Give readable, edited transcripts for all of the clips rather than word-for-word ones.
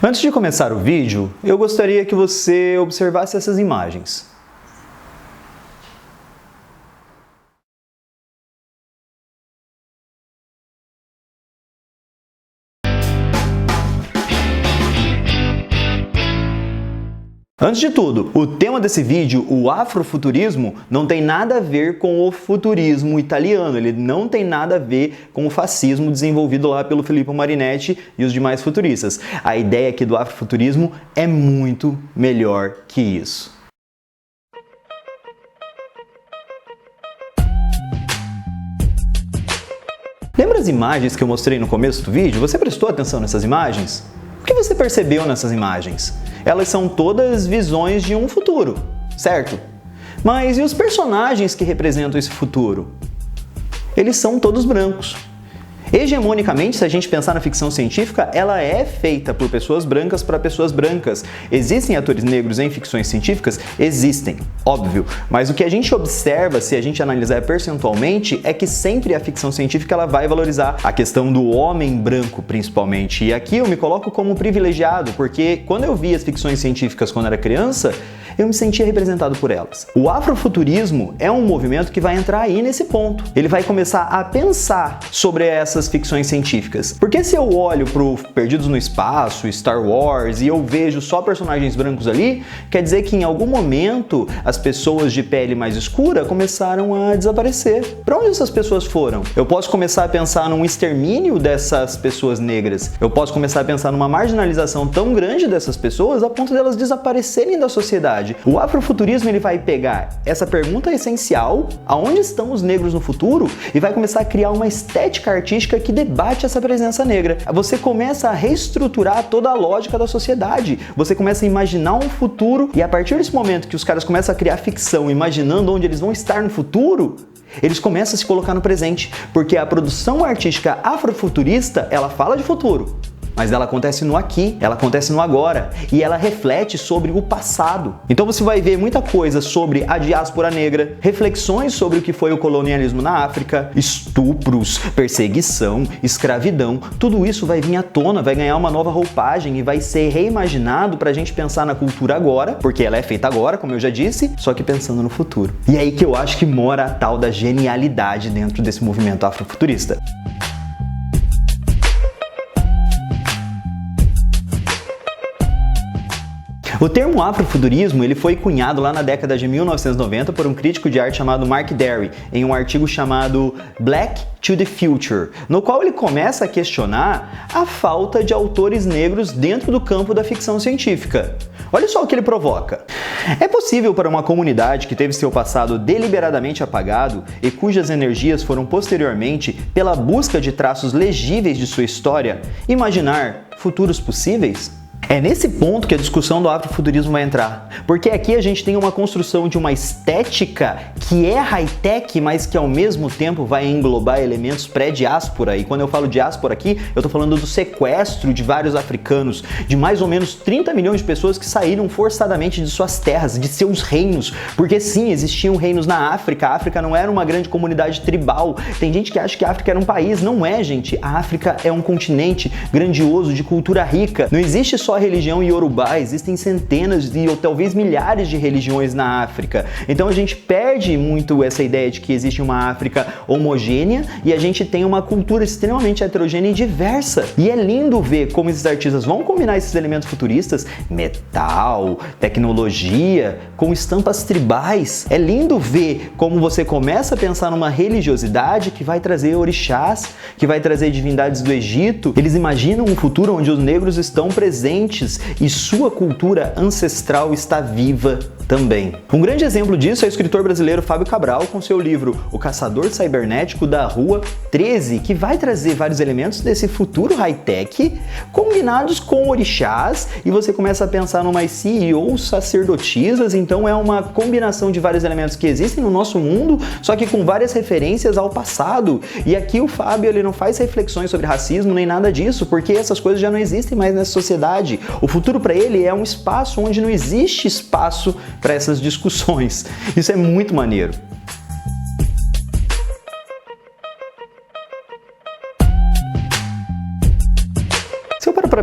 Antes de começar o vídeo, eu gostaria que você observasse essas imagens. Antes de tudo, o tema desse vídeo, o afrofuturismo, não tem nada a ver com o futurismo italiano, ele não tem nada a ver com o fascismo desenvolvido lá pelo Filippo Marinetti e os demais futuristas. A ideia aqui do afrofuturismo é muito melhor que isso. Lembra as imagens que eu mostrei no começo do vídeo? Você prestou atenção nessas imagens? O que você percebeu nessas imagens? Elas são todas visões de um futuro, certo? Mas e os personagens que representam esse futuro? Eles são todos brancos. Hegemonicamente, se a gente pensar na ficção científica, ela é feita por pessoas brancas para pessoas brancas. Existem atores negros em ficções científicas? Existem, óbvio. Mas o que a gente observa, se a gente analisar percentualmente, é que sempre a ficção científica ela vai valorizar a questão do homem branco, principalmente. E aqui eu me coloco como privilegiado, porque quando eu vi as ficções científicas quando era criança, eu me sentia representado por elas. O afrofuturismo é um movimento que vai entrar aí nesse ponto. Ele vai começar a pensar sobre essas ficções científicas. Porque se eu olho pro Perdidos no Espaço, Star Wars, e eu vejo só personagens brancos ali, quer dizer que em algum momento as pessoas de pele mais escura começaram a desaparecer. Para onde essas pessoas foram? Eu posso começar a pensar num extermínio dessas pessoas negras. Eu posso começar a pensar numa marginalização tão grande dessas pessoas a ponto delas desaparecerem da sociedade. O afrofuturismo ele vai pegar essa pergunta essencial, aonde estão os negros no futuro, e vai começar a criar uma estética artística que debate essa presença negra. Você começa a reestruturar toda a lógica da sociedade. Você começa a imaginar um futuro, e a partir desse momento que os caras começam a criar ficção, imaginando onde eles vão estar no futuro, eles começam a se colocar no presente, porque a produção artística afrofuturista, ela fala de futuro, mas ela acontece no aqui, ela acontece no agora, e ela reflete sobre o passado. Então você vai ver muita coisa sobre a diáspora negra, reflexões sobre o que foi o colonialismo na África, estupros, perseguição, escravidão, tudo isso vai vir à tona, vai ganhar uma nova roupagem e vai ser reimaginado pra gente pensar na cultura agora, porque ela é feita agora, como eu já disse, só que pensando no futuro. E é aí que eu acho que mora a tal da genialidade dentro desse movimento afrofuturista. O termo afrofuturismo ele foi cunhado lá na década de 1990 por um crítico de arte chamado Mark Derry, em um artigo chamado Black to the Future, no qual ele começa a questionar a falta de autores negros dentro do campo da ficção científica. Olha só o que ele provoca. É possível para uma comunidade que teve seu passado deliberadamente apagado e cujas energias foram posteriormente pela busca de traços legíveis de sua história, imaginar futuros possíveis? É nesse ponto que a discussão do afrofuturismo vai entrar, porque aqui a gente tem uma construção de uma estética que é high-tech, mas que ao mesmo tempo vai englobar elementos pré-diáspora, e quando eu falo diáspora aqui, eu tô falando do sequestro de vários africanos, de mais ou menos 30 milhões de pessoas que saíram forçadamente de suas terras, de seus reinos, porque sim, existiam reinos na África, a África não era uma grande comunidade tribal, tem gente que acha que a África era um país, não é, gente, a África é um continente grandioso, de cultura rica, não existe só a religião iorubá, existem centenas ou talvez milhares de religiões na África. Então a gente perde muito essa ideia de que existe uma África homogênea e a gente tem uma cultura extremamente heterogênea e diversa. E é lindo ver como esses artistas vão combinar esses elementos futuristas, metal, tecnologia, com estampas tribais. É lindo ver como você começa a pensar numa religiosidade que vai trazer orixás, que vai trazer divindades do Egito. Eles imaginam um futuro onde os negros estão presentes e sua cultura ancestral está viva também. Um grande exemplo disso é o escritor brasileiro Fábio Cabral com seu livro O Caçador Cibernético da Rua 13, que vai trazer vários elementos desse futuro high-tech combinados com orixás, e você começa a pensar numas CEOs sacerdotisas, então é uma combinação de vários elementos que existem no nosso mundo, só que com várias referências ao passado. E aqui o Fábio ele não faz reflexões sobre racismo nem nada disso, porque essas coisas já não existem mais nessa sociedade. O futuro para ele é um espaço onde não existe espaço para essas discussões. Isso é muito maneiro.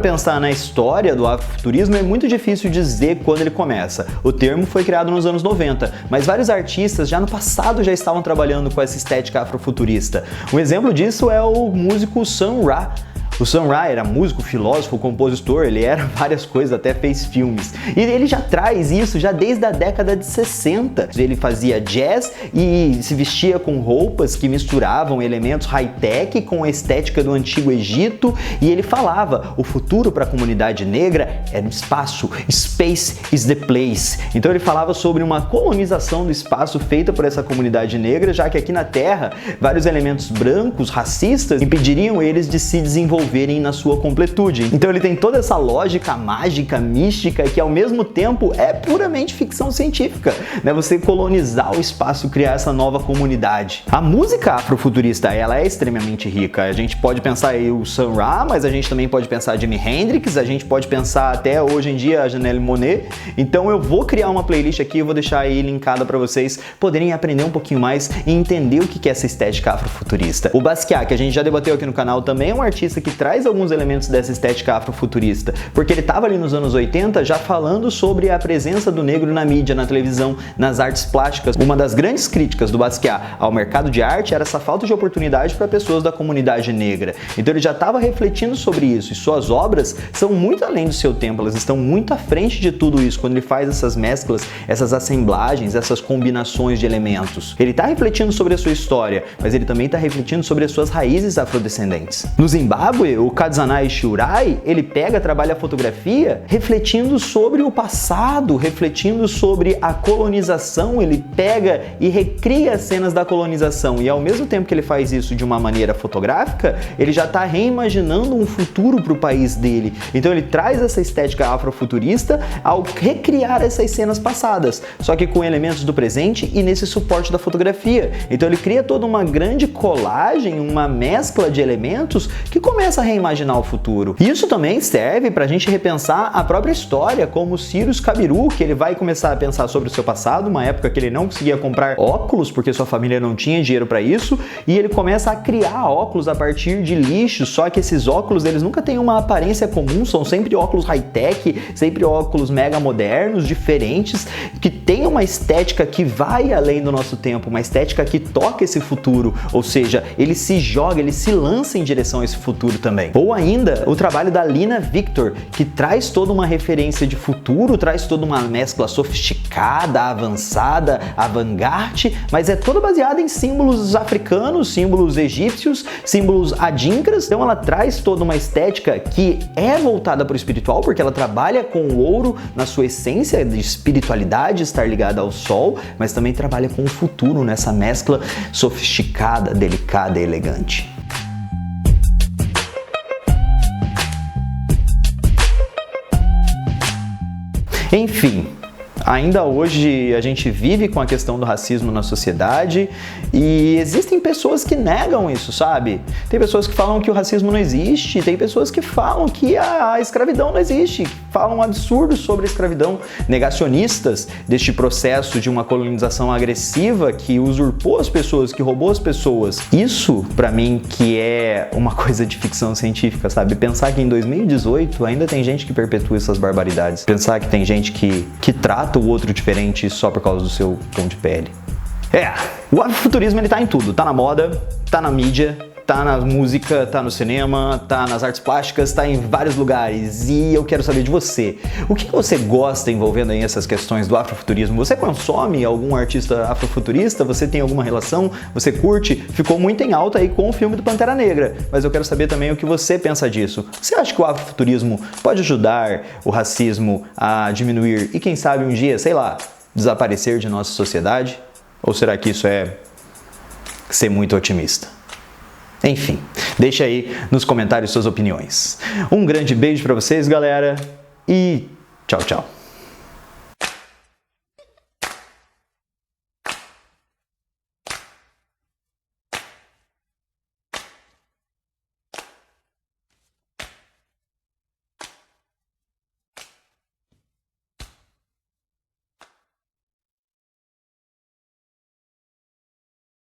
pensar na história do afrofuturismo, é muito difícil dizer quando ele começa. O termo foi criado nos anos 90, mas vários artistas já no passado já estavam trabalhando com essa estética afrofuturista. Um exemplo disso é o músico Sun Ra. O Sun Ra era músico, filósofo, compositor, ele era várias coisas, até fez filmes. E ele já traz isso já desde a década de 60. Ele fazia jazz e se vestia com roupas que misturavam elementos high-tech com a estética do Antigo Egito, e ele falava, o futuro para a comunidade negra é no espaço, space is the place. Então ele falava sobre uma colonização do espaço feita por essa comunidade negra, já que aqui na Terra vários elementos brancos, racistas, impediriam eles de se desenvolver na sua completude. Então ele tem toda essa lógica mágica, mística, que ao mesmo tempo é puramente ficção científica, né? Você colonizar o espaço, criar essa nova comunidade. A música afrofuturista, ela é extremamente rica. A gente pode pensar aí o Sun Ra, mas a gente também pode pensar Jimi Hendrix, a gente pode pensar até hoje em dia a Janelle Monáe. Então eu vou criar uma playlist aqui, eu vou deixar aí linkada para vocês poderem aprender um pouquinho mais e entender o que é essa estética afrofuturista. O Basquiat, que a gente já debateu aqui no canal, também é um artista que traz alguns elementos dessa estética afrofuturista, porque ele estava ali nos anos 80 já falando sobre a presença do negro na mídia, na televisão, nas artes plásticas. Uma das grandes críticas do Basquiat ao mercado de arte era essa falta de oportunidade para pessoas da comunidade negra. Então ele já estava refletindo sobre isso, e suas obras são muito além do seu tempo, elas estão muito à frente de tudo isso, quando ele faz essas mesclas, essas assemblagens, essas combinações de elementos. Ele está refletindo sobre a sua história, mas ele também está refletindo sobre as suas raízes afrodescendentes. No Zimbábue, o Kudzanai Shurai, ele trabalha a fotografia refletindo sobre o passado, refletindo sobre a colonização, ele pega e recria cenas da colonização, e ao mesmo tempo que ele faz isso de uma maneira fotográfica, ele já está reimaginando um futuro para o país dele. Então ele traz essa estética afrofuturista ao recriar essas cenas passadas, só que com elementos do presente e nesse suporte da fotografia. Então ele cria toda uma grande colagem, uma mescla de elementos que começa a reimaginar o futuro. Isso também serve para a gente repensar a própria história, como Cyrus Kabiru, que ele vai começar a pensar sobre o seu passado, uma época que ele não conseguia comprar óculos porque sua família não tinha dinheiro para isso, e ele começa a criar óculos a partir de lixo, só que esses óculos eles nunca têm uma aparência comum, são sempre óculos high-tech, sempre óculos mega modernos, diferentes, que tem uma estética que vai além do nosso tempo, uma estética que toca esse futuro, ou seja, ele se joga, ele se lança em direção a esse futuro também. Ou ainda, o trabalho da Lina Victor, que traz toda uma referência de futuro, traz toda uma mescla sofisticada, avançada, avant-garde, mas é toda baseada em símbolos africanos, símbolos egípcios, símbolos adinkras. Então ela traz toda uma estética que é voltada para o espiritual, porque ela trabalha com o ouro na sua essência de espiritualidade, estar ligada ao sol, mas também trabalha com o futuro nessa mescla sofisticada, delicada e elegante. Enfim, ainda hoje a gente vive com a questão do racismo na sociedade e existem pessoas que negam isso, sabe? Tem pessoas que falam que o racismo não existe, tem pessoas que falam que a escravidão não existe, falam absurdos sobre a escravidão, negacionistas deste processo de uma colonização agressiva que usurpou as pessoas, que roubou as pessoas. Isso, pra mim, que é uma coisa de ficção científica, sabe? Pensar que em 2018 ainda tem gente que perpetua essas barbaridades. Pensar que tem gente que trata o outro diferente só por causa do seu tom de pele. O afrofuturismo ele tá em tudo, tá na moda, tá na mídia, tá na música, tá no cinema, tá nas artes plásticas, tá em vários lugares. E eu quero saber de você. O que você gosta envolvendo aí essas questões do afrofuturismo? Você consome algum artista afrofuturista? Você tem alguma relação? Você curte? Ficou muito em alta aí com o filme do Pantera Negra, mas eu quero saber também o que você pensa disso. Você acha que o afrofuturismo pode ajudar o racismo a diminuir e quem sabe um dia, sei lá, desaparecer de nossa sociedade? Ou será que isso é ser muito otimista? Enfim, deixa aí nos comentários suas opiniões. Um grande beijo pra vocês, galera, e tchau, tchau.